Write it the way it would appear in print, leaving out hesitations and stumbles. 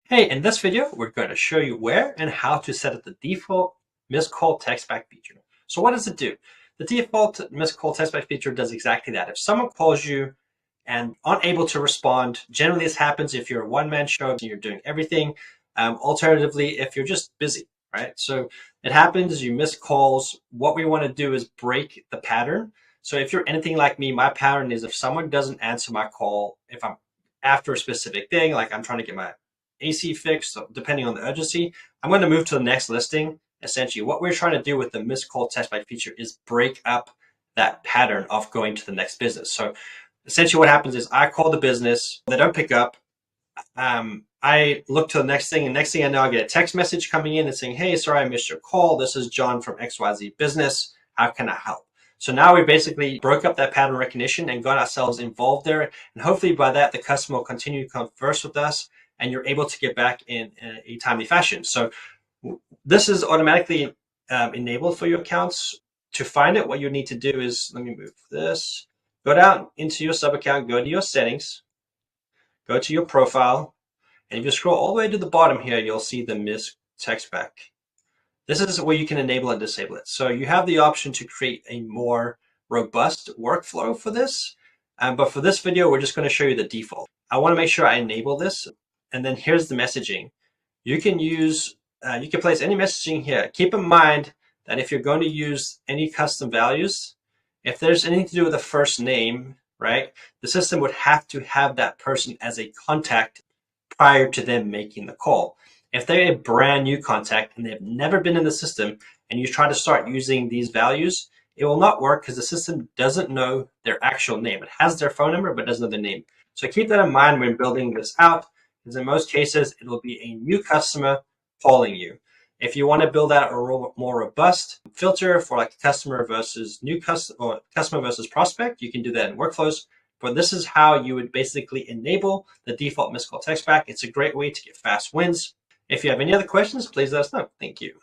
Hey, in this video, we're going to show you where and how to set up the default missed call text back feature. So what does it do? The default missed call text back feature does exactly that. If someone calls you and unable to respond, generally this happens if you're a one-man show and you're doing everything. Alternatively, if you're just busy, right? So it happens, you miss calls. What we want to do is break the pattern. So if you're anything like me, my pattern is if someone doesn't answer my call, if I'm after a specific thing, like I'm trying to get my AC fixed, so depending on the urgency, I'm going to move to the next listing. Essentially, what we're trying to do with the missed call text back feature is break up that pattern of going to the next business. So essentially what happens is I call the business, they don't pick up. I look to the next thing, and next thing I know, I get a text message coming in and saying, hey, sorry, I missed your call. This is John from XYZ Business. How can I help? So now we basically broke up that pattern recognition and got ourselves involved there. And hopefully by that, the customer will continue to converse with us and you're able to get back in a timely fashion. So this is automatically enabled for your accounts. To find it, what you need to do is, let me move this, go down into your sub account, go to your settings, go to your profile, and if you scroll all the way to the bottom here, you'll see the missed text back. This is where you can enable and disable it. So you have the option to create a more robust workflow for this. But for this video, we're just going to show you the default. I want to make sure I enable this. And then here's the messaging. You can use, you can place any messaging here. Keep in mind that if you're going to use any custom values, if there's anything to do with a first name, right, the system would have to have that person as a contact prior to them making the call. If they're a brand new contact and they've never been in the system and you try to start using these values, it will not work because the system doesn't know their actual name. It has their phone number, but doesn't know their name. So keep that in mind when building this out, because in most cases, it will be a new customer calling you. If you want to build out a more robust filter for like customer versus new customer or customer versus prospect, you can do that in workflows. But this is how you would basically enable the default missed call text back. It's a great way to get fast wins. If you have any other questions, please let us know. Thank you.